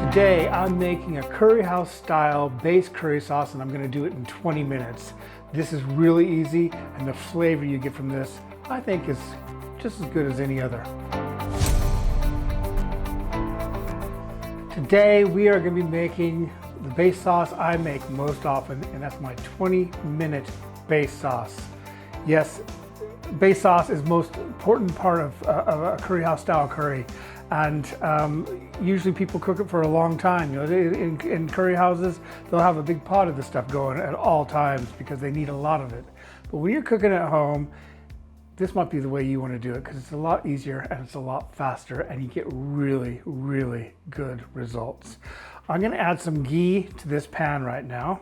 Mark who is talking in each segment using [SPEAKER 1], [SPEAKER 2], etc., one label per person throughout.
[SPEAKER 1] Today I'm making a curry house style base curry sauce, and I'm going to do it in 20 minutes. This is really easy, and the flavor you get from this I think is just as good as any other. Today we are going to be making the base sauce I make most often, and that's my 20-minute base sauce. Yes, base sauce is the most important part of a curry house style curry. And usually people cook it for a long time. You know, in curry houses, they'll have a big pot of this stuff going at all times because they need a lot of it. But when you're cooking at home, this might be the way you want to do it because it's a lot easier and it's a lot faster, and you get really, really good results. I'm going to add some ghee to this pan right now,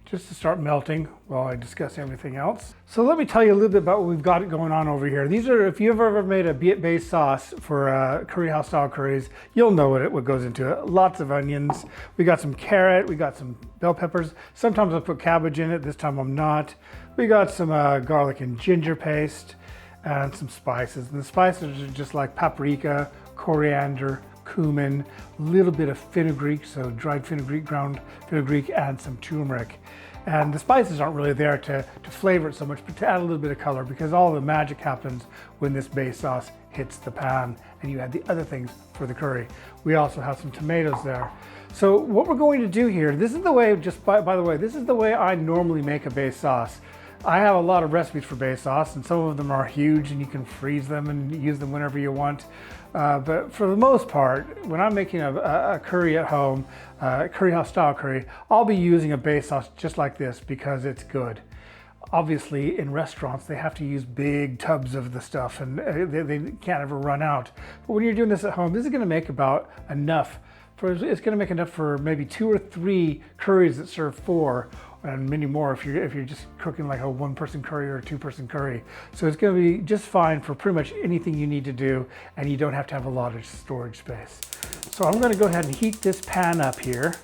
[SPEAKER 1] just to start melting while I discuss everything else. So let me tell you a little bit about what we've got going on over here. These are, if you've ever made a base sauce for curry house style curries, you'll know what goes into it. Lots of onions. We got some carrot, we got some bell peppers. Sometimes I'll put cabbage in it, this time I'm not. We got some garlic and ginger paste and some spices. And the spices are just like paprika, coriander, cumin, a little bit of fenugreek, so dried fenugreek, ground fenugreek, and some turmeric. And the spices aren't really there to flavor it so much, but to add a little bit of color, because all the magic happens when this base sauce hits the pan and you add the other things for the curry. We also have some tomatoes there. So what we're going to do here, this is the way, just by the way, this is the way I normally make a base sauce. I have a lot of recipes for base sauce, and some of them are huge and you can freeze them and use them whenever you want. But for the most part, when I'm making a curry at home, curry house style curry, I'll be using a base sauce just like this because it's good. Obviously, in restaurants, they have to use big tubs of the stuff, and they can't ever run out. But when you're doing this at home, this is going to make about enough. It's going to make enough for maybe 2 or 3 curries that serve 4, and many more if you're just cooking like a 1-person curry or a 2-person curry. So it's going to be just fine for pretty much anything you need to do, and you don't have to have a lot of storage space. So I'm going to go ahead and heat this pan up here.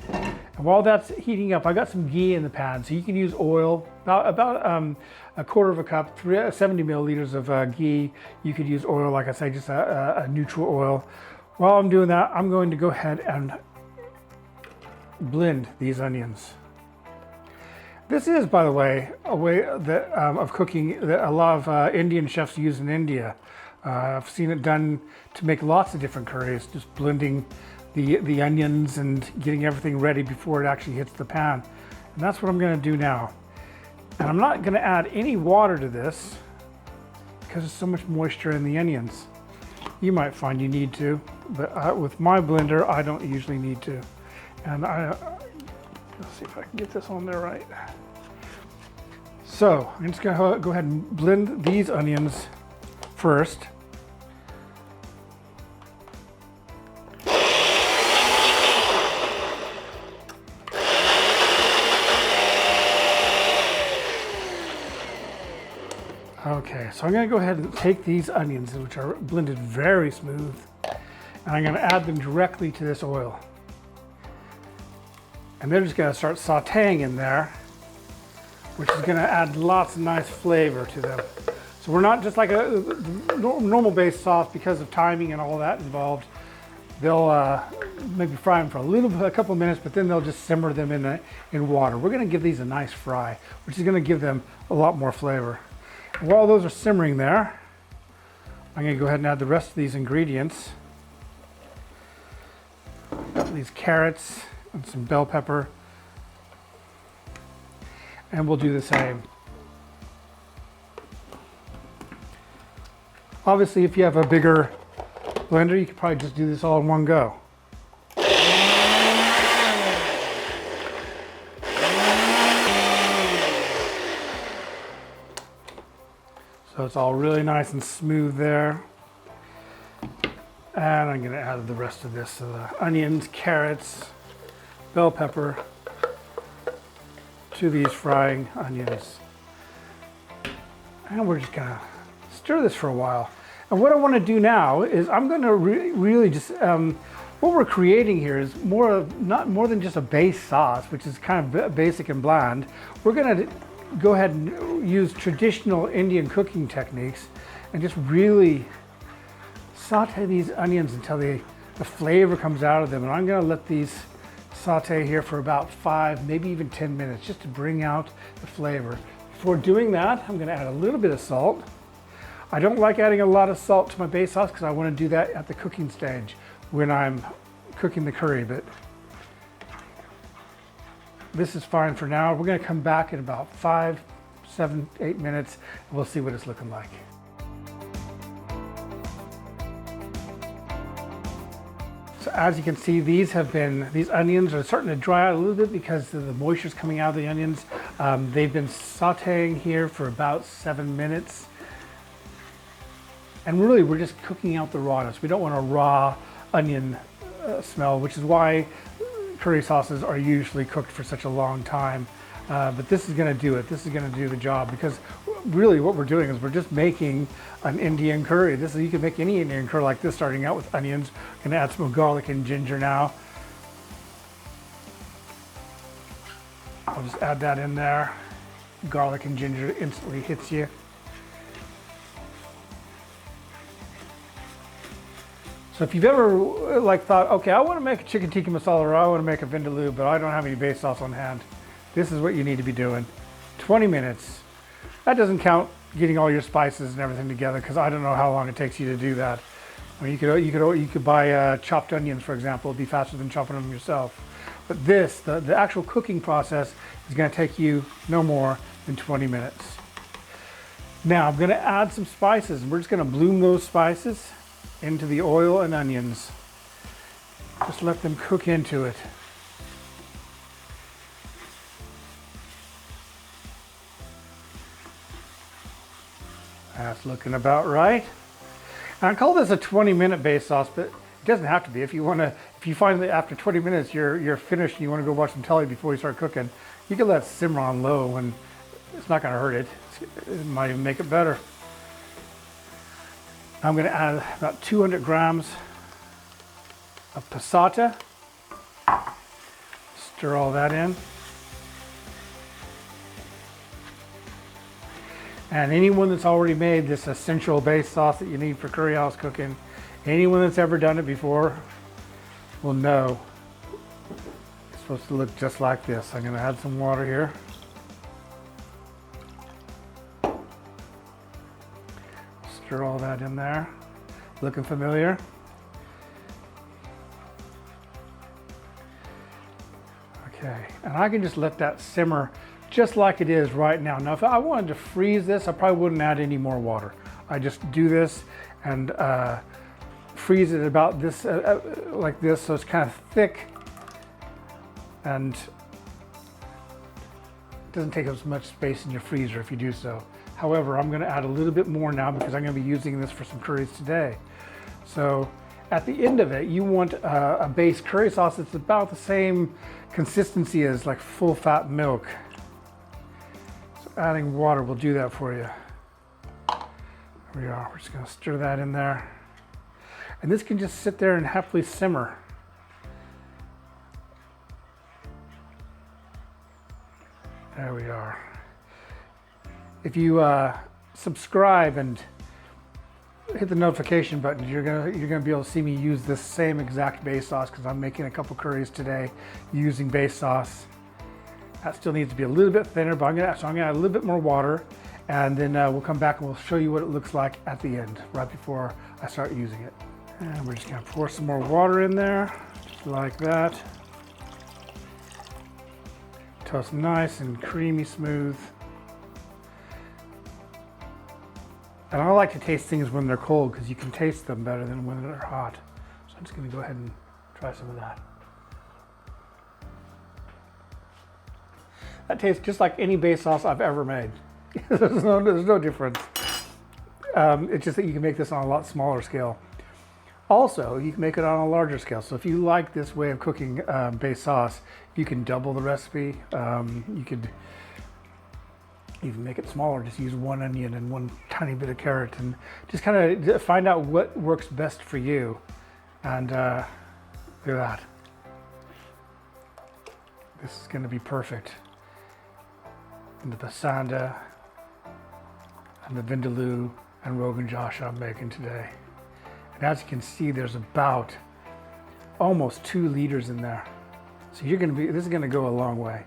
[SPEAKER 1] And while that's heating up, I got some ghee in the pan, so you can use oil, about a quarter of a cup, 70 milliliters of ghee. You could use oil, like I say, just a neutral oil. While I'm doing that, I'm going to go ahead and blend these onions. This is, by the way, a way that, of cooking that a lot of Indian chefs use in India. I've seen it done to make lots of different curries, just blending the onions and getting everything ready before it actually hits the pan. And that's what I'm going to do now. And I'm not going to add any water to this because there's so much moisture in the onions. You might find you need to, but with my blender, I don't usually need to. And let's see if I can get this on there right. So I'm just going to go ahead and blend these onions first. Okay, so I'm going to go ahead and take these onions, which are blended very smooth, and I'm going to add them directly to this oil. And they're just going to start sauteing in there, which is going to add lots of nice flavor to them. So we're not just like a normal base sauce because of timing and all that involved. They'll maybe fry them for a couple of minutes, but then they'll just simmer them in water. We're going to give these a nice fry, which is going to give them a lot more flavor. And while those are simmering there, I'm going to go ahead and add the rest of these ingredients. These carrots and some bell pepper, and we'll do the same. Obviously, if you have a bigger blender, you could probably just do this all in one go. So it's all really nice and smooth there. And I'm going to add the rest of this, so the onions, carrots, bell pepper to these frying onions. And we're just going to stir this for a while. And what I want to do now is I'm going to really just, what we're creating here is not more than just a base sauce, which is kind of basic and bland. We're going to go ahead and use traditional Indian cooking techniques and just really saute these onions until they the flavor comes out of them. And I'm gonna let these saute here for about 5, maybe even 10 minutes, just to bring out the flavor. Before doing that, I'm gonna add a little bit of salt. I don't like adding a lot of salt to my base sauce because I wanna do that at the cooking stage when I'm cooking the curry, but this is fine for now. We're gonna come back in about 5, 7, 8 minutes, and we'll see what it's looking like. So as you can see, these onions are starting to dry out a little bit because the moisture is coming out of the onions. They've been sauteing here for about 7 minutes. And really, we're just cooking out the rawness. We don't want a raw onion smell, which is why curry sauces are usually cooked for such a long time. But this is gonna do it. This is gonna do the job, because really what we're doing is we're just making an Indian curry. You can make any Indian curry like this, starting out with onions. I'm gonna add some garlic and ginger now. I'll just add that in there. Garlic and ginger instantly hits you. So if you've ever thought, okay, I want to make a chicken tikka masala, or I want to make a vindaloo, but I don't have any base sauce on hand, this is what you need to be doing. 20 minutes. That doesn't count getting all your spices and everything together, because I don't know how long it takes you to do that. I mean, you could buy chopped onions, for example. It'd be faster than chopping them yourself. But this, the actual cooking process, is going to take you no more than 20 minutes. Now I'm going to add some spices, and we're just going to bloom those spices into the oil and onions. Just let them cook into it. That's looking about right. And I call this a 20-minute base sauce, but it doesn't have to be. If you find that after 20 minutes you're finished and you want to go watch some telly before you start cooking, you can let it simmer on low, and it's not going to hurt it. It might even make it better. I'm going to add about 200 grams of passata. Stir all that in. And anyone that's already made this essential base sauce that you need for curry house cooking, anyone that's ever done it before will know it's supposed to look just like this. I'm going to add some water here. Stir all that in there. Looking familiar? Okay, and I can just let that simmer just like it is right now. Now, if I wanted to freeze this, I probably wouldn't add any more water. I just do this and freeze it about this, like this, so it's kind of thick and it doesn't take as much space in your freezer if you do so. However, I'm going to add a little bit more now because I'm going to be using this for some curries today. So at the end of it, you want a base curry sauce that's about the same consistency as like full fat milk. So adding water will do that for you. There we are. We're just going to stir that in there. And this can just sit there and happily simmer. There we are. If you subscribe and hit the notification button, you're gonna be able to see me use this same exact base sauce, because I'm making a couple curries today using base sauce. That still needs to be a little bit thinner, but I'm gonna add a little bit more water, and then we'll come back and we'll show you what it looks like at the end, right before I start using it. And we're just gonna pour some more water in there, just like that. Toast nice and creamy smooth. And I like to taste things when they're cold, because you can taste them better than when they're hot. So I'm just going to go ahead and try some of that. That tastes just like any base sauce I've ever made. There's no difference. It's just that you can make this on a lot smaller scale. Also, you can make it on a larger scale. So if you like this way of cooking base sauce, you can double the recipe. You could even make it smaller, just use one onion and one tiny bit of carrot, and just kind of find out what works best for you. And look at that. This is going to be perfect. And the pasanda and the vindaloo and Rogan Josh I'm making today. And as you can see, there's about almost 2 liters in there. So this is gonna go a long way.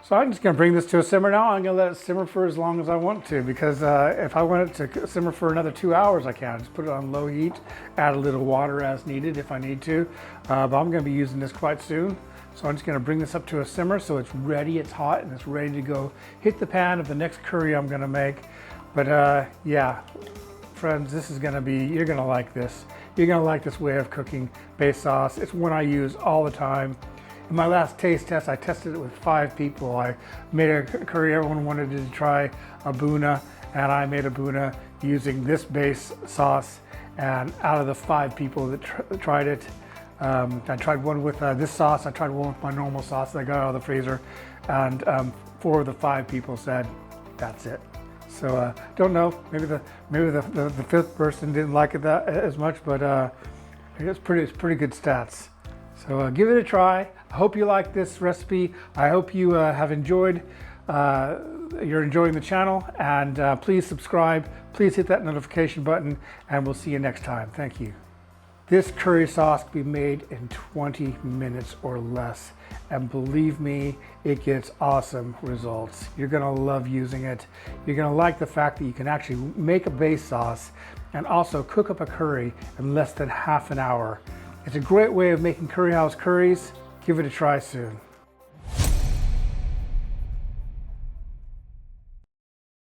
[SPEAKER 1] So I'm just gonna bring this to a simmer now. I'm gonna let it simmer for as long as I want to, because if I want it to simmer for another 2 hours, I can. Just put it on low heat, add a little water as needed if I need to. But I'm gonna be using this quite soon. So I'm just gonna bring this up to a simmer so it's ready, it's hot, and it's ready to go hit the pan of the next curry I'm gonna make. But yeah, friends, this is gonna be, you're gonna like this. You're gonna like this way of cooking base sauce. It's one I use all the time. In my last taste test, I tested it with 5 people. I made a curry, everyone wanted to try a buna, and I made a buna using this base sauce. And out of the 5 people that tried it, I tried one with this sauce, I tried one with my normal sauce that I got out of the freezer, and 4 of the 5 people said, that's it. So don't know, maybe the 5th person didn't like it that as much, but it's pretty good stats. So give it a try. I hope you like this recipe. I hope you have enjoyed, you're enjoying the channel, and please subscribe. Please hit that notification button, and we'll see you next time. Thank you. This curry sauce can be made in 20 minutes or less. And believe me, it gets awesome results. You're gonna love using it. You're gonna like the fact that you can actually make a base sauce and also cook up a curry in less than half an hour. It's a great way of making curry house curries. Give it a try soon.